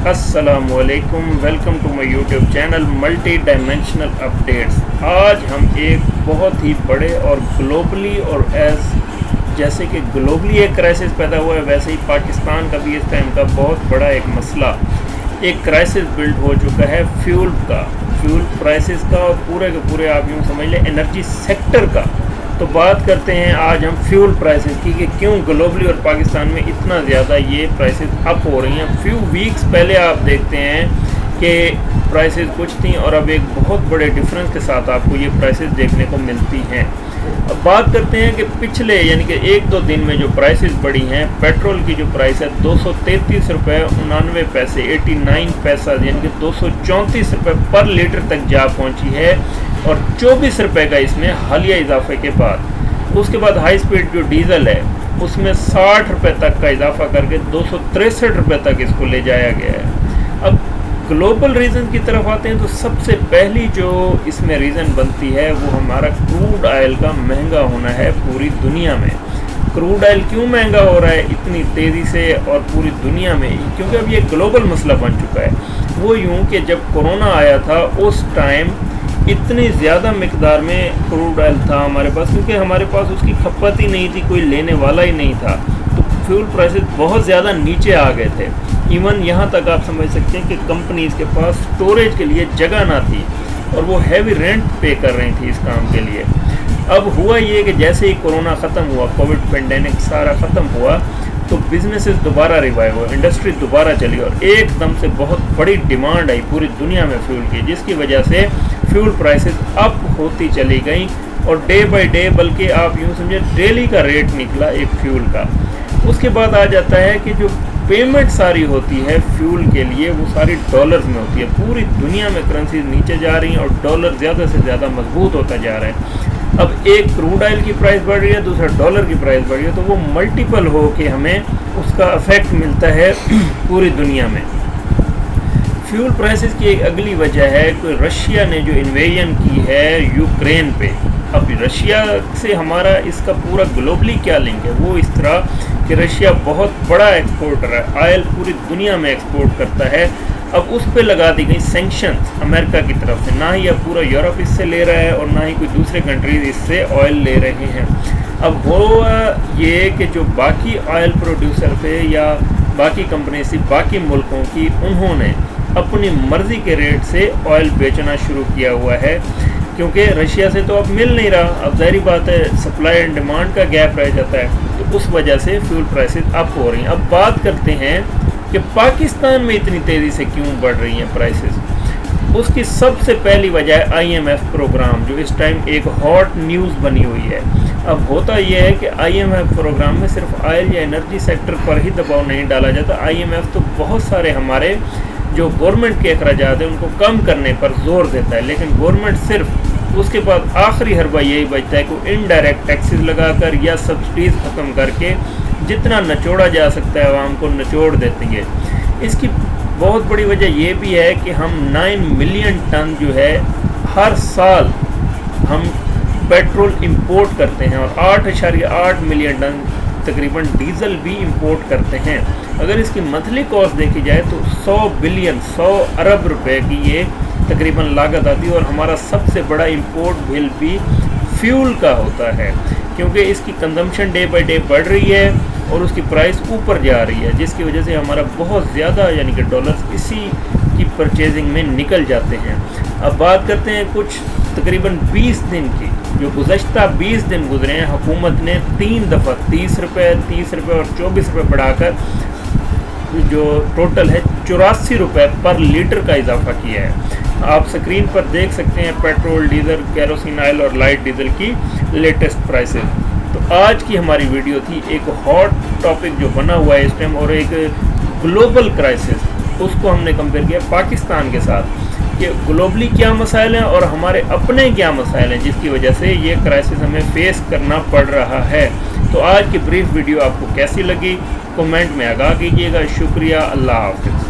अस्सलाम वालेकुम, welcome to my YouTube channel multi dimensional updates. आज हम एक बहुत ही बड़े और ग्लोबली और जैसे कि ग्लोबली एक क्राइसिस पैदा हुआ है, वैसे ही पाकिस्तान का भी इस टाइम का बहुत बड़ा एक मसला, एक क्राइसिस बिल्ड हो चुका है फ्यूल प्राइसेस का और पूरे के पूरे आप यूँ समझ लें एनर्जी सेक्टर का। तो बात करते हैं आज हम फ्यूल प्राइसेस की कि क्यों ग्लोबली और पाकिस्तान में इतना ज़्यादा ये प्राइसेस अप हो रही हैं। फ्यू वीक्स पहले आप देखते हैं कि प्राइसेस कुछ थी और अब एक बहुत बड़े डिफरेंस के साथ आपको ये प्राइसेस देखने को मिलती हैं। अब बात करते हैं कि पिछले यानी कि 1-2 दिन में जो प्राइसेस बढ़ी हैं। पेट्रोल की जो प्राइस है 233 रुपये 99 पैसे 89 पैसा यानी कि 234 रुपये पर लीटर तक जा पहुंची है और 24 रुपये का इसमें हालिया इजाफे के बाद। उसके बाद हाई स्पीड जो डीजल है उसमें 60 रुपये तक का इजाफा करके 263 रुपये तक इसको ले जाया गया है। अब ग्लोबल रीज़न की तरफ आते हैं तो सबसे पहली जो इसमें रीज़न बनती है वो हमारा क्रूड ऑयल का महंगा होना है पूरी दुनिया में। क्रूड ऑयल क्यों महंगा हो रहा है इतनी तेज़ी से और पूरी दुनिया में? क्योंकि अब ये ग्लोबल मसला बन चुका है। वो यूँ कि जब कोरोना आया था उस टाइम इतनी ज़्यादा मिकदार में क्रूड ऑयल था हमारे पास, क्योंकि हमारे पास उसकी खपत ही नहीं थी, कोई लेने वाला ही नहीं था, तो फ्यूल प्राइसेस बहुत ज़्यादा नीचे आ गए थे। इवन यहाँ तक आप समझ सकते हैं कि कंपनीज़ के पास स्टोरेज के लिए जगह ना थी और वो हैवी रेंट पे कर रही थी इस काम के लिए। अब हुआ ये कि जैसे ही कोरोना ख़त्म हुआ, कोविड पेंडेमिक सारा ख़त्म हुआ, तो बिजनेसेस दोबारा रिवाइव हुए, इंडस्ट्री दोबारा चली और एकदम से बहुत बड़ी डिमांड आई पूरी दुनिया में फ्यूल की, जिसकी वजह से फ्यूल प्राइसेस अप होती चली गई और डे बाय डे, बल्कि आप यूँ समझे डेली का रेट निकला एक फ्यूल का। उसके बाद आ जाता है कि जो पेमेंट सारी होती है फ्यूल के लिए वो सारी डॉलर्स में होती है। पूरी दुनिया में करेंसीज नीचे जा रही हैं और डॉलर ज़्यादा से ज़्यादा मजबूत होता जा रहा है। अब एक क्रूड ऑयल की प्राइस बढ़ रही है, दूसरा डॉलर की प्राइस बढ़ रही है, तो वो मल्टीपल हो के हमें उसका इफेक्ट मिलता है पूरी दुनिया में। फ्यूल प्राइसेस की एक अगली वजह है कि रशिया ने जो इन्वेजन की है यूक्रेन पे। अब रशिया से हमारा इसका पूरा ग्लोबली क्या लिंक है? वो इस तरह कि रशिया बहुत बड़ा एक्सपोर्टर है, ऑयल पूरी दुनिया में एक्सपोर्ट करता है। अब उस पे लगा दी गई सैंक्शंस अमेरिका की तरफ से, ना ही अब पूरा यूरोप इससे ले रहा है और ना ही कोई दूसरे कंट्रीज इससे ऑयल ले रहे हैं। अब वो ये कि जो बाकी ऑयल प्रोड्यूसर थे या बाकी कंपनी थी बाकी मुल्कों की, उन्होंने अपनी मर्ज़ी के रेट से ऑयल बेचना शुरू किया हुआ है, क्योंकि रशिया से तो अब मिल नहीं रहा। अब ज़ाहिर बात है सप्लाई एंड डिमांड का गैप रह जाता है, तो उस वजह से फ्यूल प्राइसेस अप हो रही हैं। अब बात करते हैं कि पाकिस्तान में इतनी तेज़ी से क्यों बढ़ रही हैं प्राइसेस। उसकी सबसे पहली वजह है IMF प्रोग्राम, जो इस टाइम एक हॉट न्यूज़ बनी हुई है। अब होता यह है कि IMF प्रोग्राम में सिर्फ ऑयल या एनर्जी सेक्टर पर ही दबाव नहीं डाला जाता। IMF तो बहुत सारे हमारे जो गवर्नमेंट के अखराजात हैं उनको कम करने पर जोर देता है, लेकिन गवर्नमेंट सिर्फ उसके पास आखिरी हरबा यही बचता है कि इनडायरेक्ट टैक्सेस लगाकर या सब्सिडीज़ ख़त्म करके जितना नचोड़ा जा सकता है आवाम को नचोड़ देती है। इसकी बहुत बड़ी वजह यह भी है कि हम 9 मिलियन टन जो है हर साल हम पेट्रोल इंपोर्ट करते हैं और 8.8 मिलियन टन तकरीबन डीज़ल भी इंपोर्ट करते हैं। अगर इसकी मंथली कॉस्ट देखी जाए तो 100 अरब रुपए की ये तकरीबन लागत आती है और हमारा सबसे बड़ा इंपोर्ट बिल भी फ्यूल का होता है, क्योंकि इसकी कंजम्पशन डे बाय डे बढ़ रही है और उसकी प्राइस ऊपर जा रही है, जिसकी वजह से हमारा बहुत ज़्यादा यानी कि डॉलर्स इसी की परचेजिंग में निकल जाते हैं। अब बात करते हैं कुछ तकरीबन 20 दिन की, जो गुज़श्ता 20 दिन गुजरे हैं, हुकूमत ने 3 दफ़ा 30 रुपये और 24 रुपये बढ़ाकर जो टोटल है 84 रुपये पर लीटर का इजाफा किया है। आप स्क्रीन पर देख सकते हैं पेट्रोल, डीजल, केरोसिन ऑयल और लाइट डीजल की लेटेस्ट प्राइसेस। तो आज की हमारी वीडियो थी एक हॉट टॉपिक जो बना हुआ है इस टाइम और एक ग्लोबल क्राइसिस, उसको हमने कंपेयर किया पाकिस्तान के साथ कि ग्लोबली क्या मसाइल हैं और हमारे अपने क्या मसाइल हैं, जिसकी वजह से ये क्राइसिस हमें फेस करना पड़ रहा है। तो आज की ब्रीफ वीडियो आपको कैसी लगी कमेंट में आगाह कीजिएगा। शुक्रिया, अल्लाह हाफ़िज़।